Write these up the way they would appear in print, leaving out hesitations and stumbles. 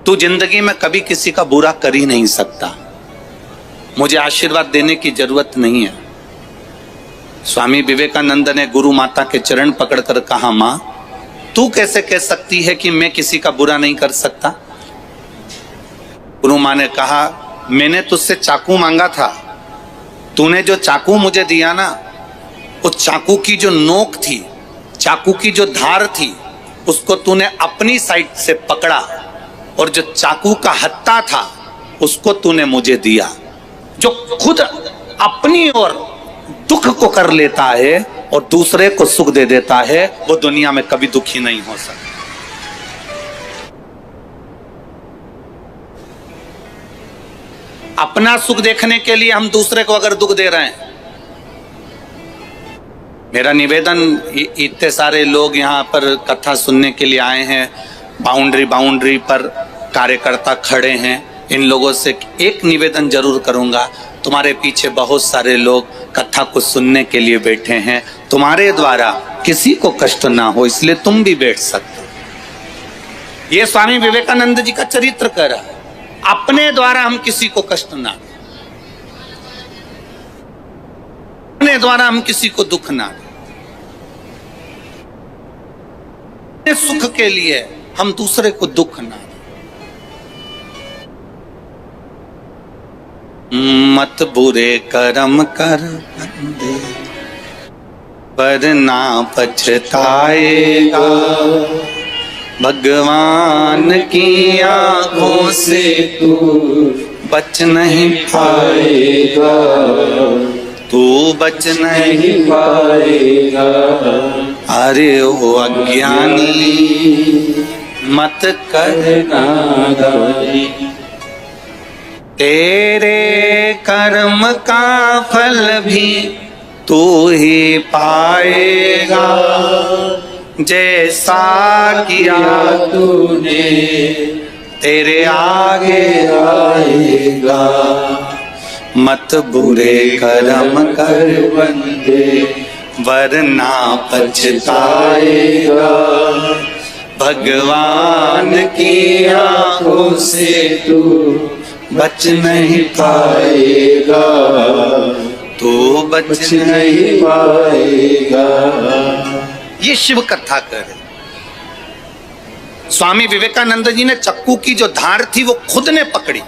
तू जिंदगी में कभी किसी का बुरा कर ही नहीं सकता, मुझे आशीर्वाद देने की जरूरत नहीं है। स्वामी विवेकानंद ने गुरु माता के चरण पकड़कर कहा, मां तू कैसे कह सकती है कि मैं किसी का बुरा नहीं कर सकता। गुरु मां ने कहा, मैंने तुझसे चाकू मांगा था, तूने जो चाकू मुझे दिया ना, उस चाकू की जो नोक थी, चाकू की जो धार थी, उसको तूने अपनी साइड से पकड़ा, और जो चाकू का हत्था था उसको तूने मुझे दिया। जो खुद अपनी ओर दुख को कर लेता है और दूसरे को सुख दे देता है, वो दुनिया में कभी दुखी नहीं हो सकता। अपना सुख देखने के लिए हम दूसरे को अगर दुख दे रहे हैं, मेरा निवेदन, इतने सारे लोग यहाँ पर कथा सुनने के लिए आए हैं, बाउंड्री पर कार्यकर्ता खड़े हैं, इन लोगों से एक निवेदन जरूर करूंगा, तुम्हारे पीछे बहुत सारे लोग कथा को सुनने के लिए बैठे हैं, तुम्हारे द्वारा किसी को कष्ट ना हो इसलिए तुम भी बैठ सकते हो। ये स्वामी विवेकानंद जी का चरित्र कह रहा है, अपने द्वारा हम किसी को कष्ट ना दें, अपने द्वारा हम किसी को दुख ना दें, सुख के लिए हम दूसरे को दुख ना दें। मत बुरे कर्म कर बंदे, पर ना पछताएगा, भगवान की आंखों से तू बच नहीं पाएगा, तू बच नहीं पाएगा। अरे ओ अज्ञानी मत करना गाली, तेरे कर्म का फल भी तू ही पाएगा, जैसा किया तूने तेरे आगे आएगा। मत बुरे कर्म कर बंदे, वरना पछताएगा, भगवान की आंखों से तू बच नहीं पाएगा, तू बच नहीं पाएगा। ये शिव कथा करे। स्वामी विवेकानंद जी ने चक्कू की जो धार थी वो खुद ने पकड़ी,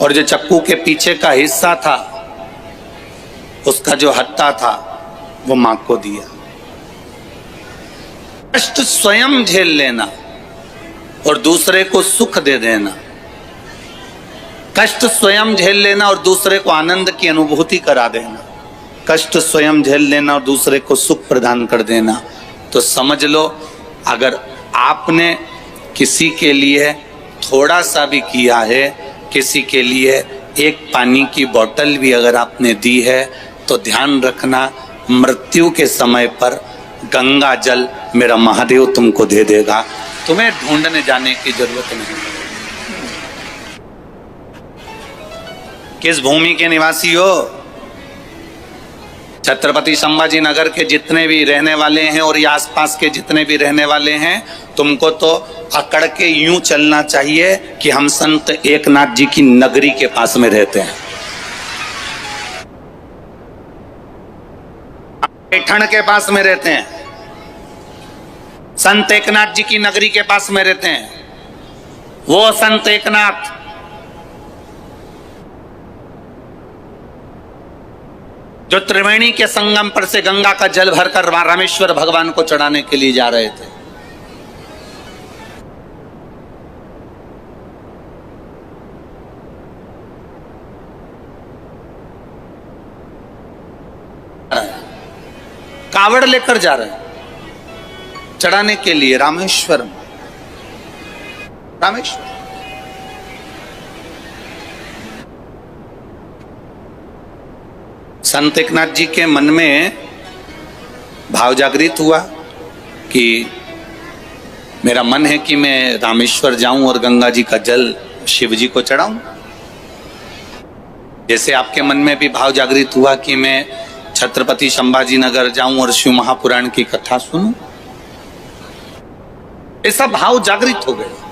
और जो चक्कू के पीछे का हिस्सा था, उसका जो हत्था था, वो मां को दिया। कष्ट स्वयं झेल लेना और दूसरे को सुख दे देना, कष्ट स्वयं झेल लेना और दूसरे को आनंद की अनुभूति करा देना, कष्ट स्वयं झेल लेना और दूसरे को सुख प्रदान कर देना। तो समझ लो, अगर आपने किसी के लिए थोड़ा सा भी किया है, किसी के लिए एक पानी की बोतल भी अगर आपने दी है, तो ध्यान रखना, मृत्यु के समय पर गंगा जल मेरा महादेव तुमको दे देगा, तुम्हें ढूंढने जाने की जरूरत नहीं। किस भूमि के निवासी हो? छत्रपति संभाजी नगर के जितने भी रहने वाले हैं और ये आसपास के जितने भी रहने वाले हैं, तुमको तो अकड़ के यूं चलना चाहिए कि हम संत एकनाथ जी की नगरी के पास में रहते हैं, ठंड के पास में रहते हैं, संत एकनाथ जी की नगरी के पास में रहते हैं। वो संत एकनाथ जो त्रिवेणी के संगम पर से गंगा का जल भरकर रामेश्वर भगवान को चढ़ाने के लिए जा रहे थे। कावड़ लेकर जा रहे हैं चढ़ाने के लिए रामेश्वर। संत एकनाथ जी के मन में भाव जागृत हुआ कि मेरा मन है कि मैं रामेश्वर जाऊं और गंगा जी का जल शिव जी को चढ़ाऊं। जैसे आपके मन में भी भाव जागृत हुआ कि मैं छत्रपति संभाजी नगर जाऊं और शिव महापुराण की कथा सुनूं, ऐसा भाव जागृत हो गया।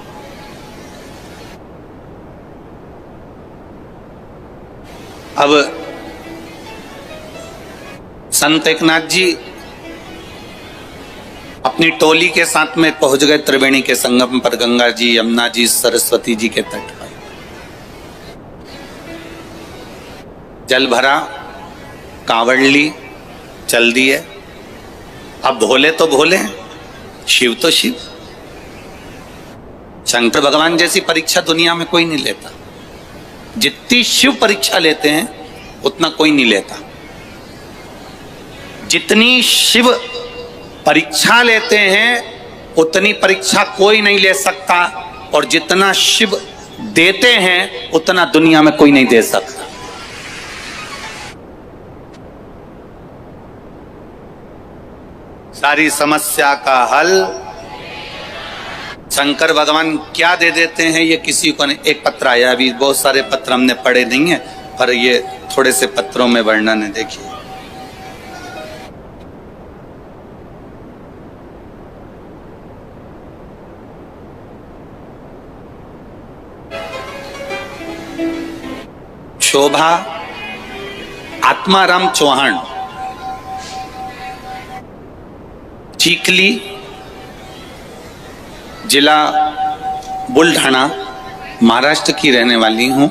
अब संत एकनाथ जी अपनी टोली के साथ में पहुंच गए त्रिवेणी के संगम पर, गंगा जी, यमुना जी, सरस्वती जी के तट पर। जल भरा, कांवड़ ली, चल दिए। अब भोले तो भोले, शिव तो शिव। शंकर भगवान जैसी परीक्षा दुनिया में कोई नहीं लेता। जितनी शिव परीक्षा लेते हैं उतना कोई नहीं लेता। जितनी शिव परीक्षा लेते हैं उतनी परीक्षा कोई नहीं ले सकता, और जितना शिव देते हैं उतना दुनिया में कोई नहीं दे सकता। सारी समस्या का हल शंकर भगवान क्या दे देते हैं ये किसी को नहीं। एक पत्र आया, अभी बहुत सारे पत्र हमने पढ़े नहीं है, पर ये थोड़े से पत्रों में वर्णन है, देखिए। शोभा आत्माराम चौहान, चीखली, जिला बुल्ढाना, महाराष्ट्र की रहने वाली हूं।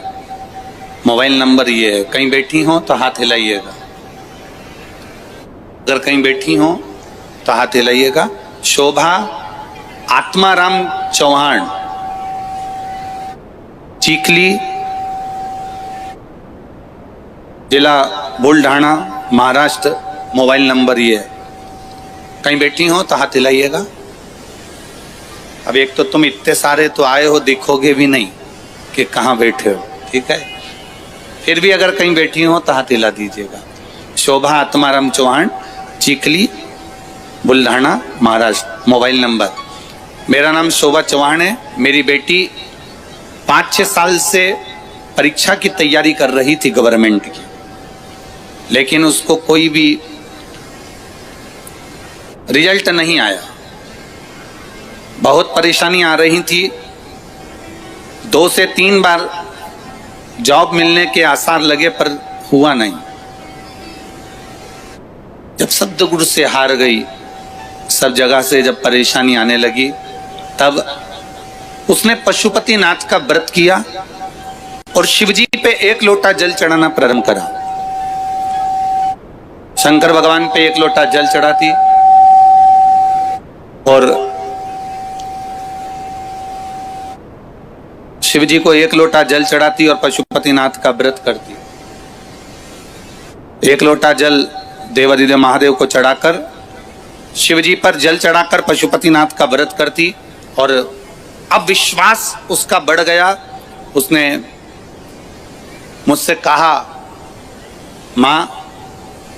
मोबाइल नंबर ये है। कहीं बैठी हो तो हाथ हिलाइएगा, अगर कहीं बैठी हो तो हाथ हिलाइएगा। शोभा आत्माराम चौहान, चीखली, जिला बुल्ढाना, महाराष्ट्र। मोबाइल नंबर ये है। कहीं बैठी हो तो हाथ हिलाइएगा। अब एक तो तुम इतने सारे तो आए हो, दिखोगे भी नहीं कि कहाँ बैठे हो, ठीक है। फिर भी अगर कहीं बैठी हो तो हाथ हिला दीजिएगा। शोभा आत्माराम चौहान, चीखली, बुल्ढाना, महाराष्ट्र। मोबाइल नंबर, मेरा नाम शोभा चौहान है। मेरी बेटी 5-6 साल से परीक्षा की तैयारी कर रही थी गवर्नमेंट की, लेकिन उसको कोई भी रिजल्ट नहीं आया। बहुत परेशानी आ रही थी। 2 से 3 बार जॉब मिलने के आसार लगे पर हुआ नहीं। जब सद्गुरु से हार गई, सब जगह से जब परेशानी आने लगी, तब उसने पशुपति नाथ का व्रत किया और शिवजी पे 1 लोटा जल चढ़ाना प्रारंभ करा। शंकर भगवान पे 1 लोटा जल चढ़ाती और शिवजी को 1 लोटा जल चढ़ाती और पशुपतिनाथ का व्रत करती। 1 लोटा जल देवादिदेव महादेव को चढ़ाकर, शिवजी पर जल चढ़ाकर पशुपतिनाथ का व्रत करती। और अब विश्वास उसका बढ़ गया। उसने मुझसे कहा, माँ,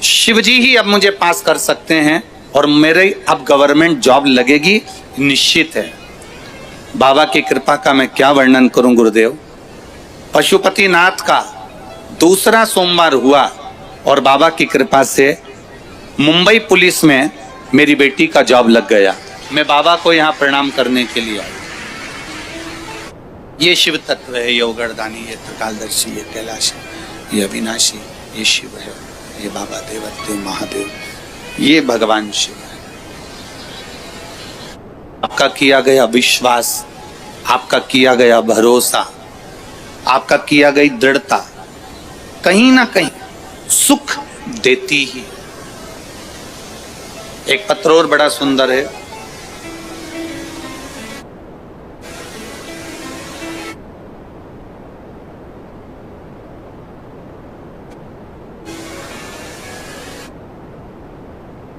शिवजी ही अब मुझे पास कर सकते हैं और मेरे अब गवर्नमेंट जॉब लगेगी, निश्चित है। बाबा की कृपा का मैं क्या वर्णन करूं गुरुदेव। पशुपतिनाथ का दूसरा सोमवार हुआ और बाबा की कृपा से मुंबई पुलिस में मेरी बेटी का जॉब लग गया। मैं बाबा को यहाँ प्रणाम करने के लिए आया। ये शिव तत्व है, ये उगरदानी, ये त्रिकालदर्शी, ये कैलाशी, ये अविनाशी, ये शिव है, ये बाबा देवदेव महादेव, ये भगवान शिव है। आपका किया गया विश्वास, आपका किया गया भरोसा, आपका किया गई दृढ़ता कहीं ना कहीं सुख देती ही। एक पत्र और बड़ा सुंदर है।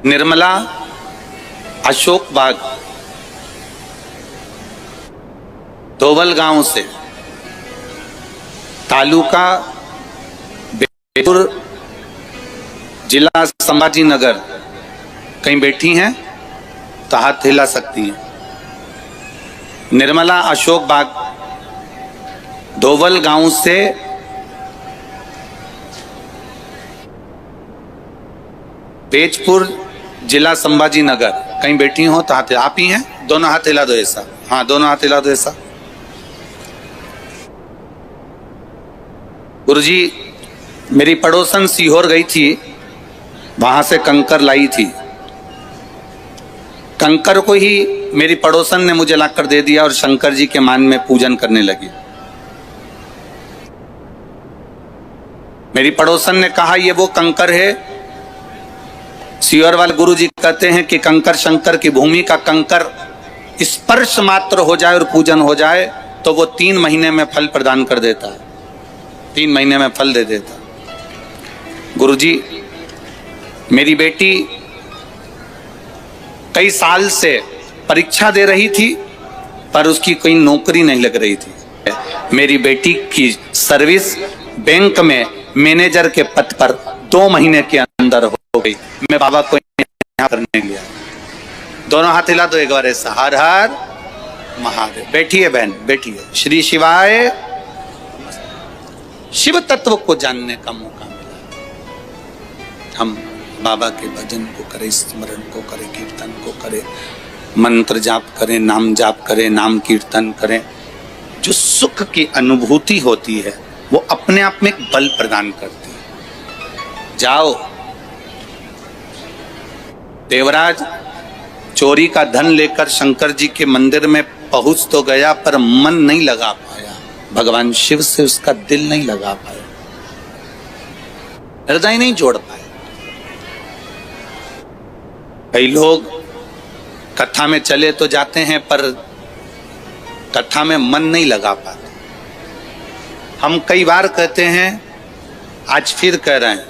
निर्मला, अशोक बाग, धोवल गांव से, तालुका बेतुर, जिला संभाजी नगर। कहीं बैठी हैं तो हाथ हिला सकती हैं। निर्मला अशोक बाग, धोवल गांव से बेजपुर, जिला संभाजी नगर। कहीं बैठी हो तो हाथ, आप ही हैं, दोनों हाथ हिला दो ऐसा। हाँ, दोनों हाथ हिला दो ऐसा। गुरुजी, मेरी पड़ोसन सीहोर गई थी, वहां से कंकर लाई थी। कंकर को ही मेरी पड़ोसन ने मुझे लाकर दे दिया और शंकर जी के मान में पूजन करने लगी। मेरी पड़ोसन ने कहा ये वो कंकर है। सीहोर वाले गुरु जी कहते हैं कि कंकर शंकर की भूमि का कंकर स्पर्श मात्र हो जाए और पूजन हो जाए तो वो 3 महीने में फल प्रदान कर देता है, 3 महीने में फल दे देता। गुरुजी, मेरी बेटी कई साल से परीक्षा दे रही थी पर उसकी कोई नौकरी नहीं लग रही थी। मेरी बेटी की सर्विस बैंक में मैनेजर के पद पर 2 महीने के अंदर हो गई। मैं बाबा को यहाँ करने लिया। दोनों हाथ हिला दो एक बार ऐसा, हर हर महादेव। बैठिए बहन, बैठिए। श्री शिवाय। शिव तत्व को जानने का मौका मिला। हम बाबा के भजन को करें, स्मरण को करें, कीर्तन को करें, मंत्र जाप करें, नाम जाप करें, नाम कीर्तन करें। जो सुख की अनुभूति होती है वो अपने आप में एक बल प्रदान करती है। जाओ, देवराज चोरी का धन लेकर शंकर जी के मंदिर में पहुंच तो गया पर मन नहीं लगा पाया, भगवान शिव से उसका दिल नहीं लगा पाया, हृदय नहीं जोड़ पाए। कई लोग कथा में चले तो जाते हैं पर कथा में मन नहीं लगा पाते। हम कई बार कहते हैं, आज फिर कह रहे हैं,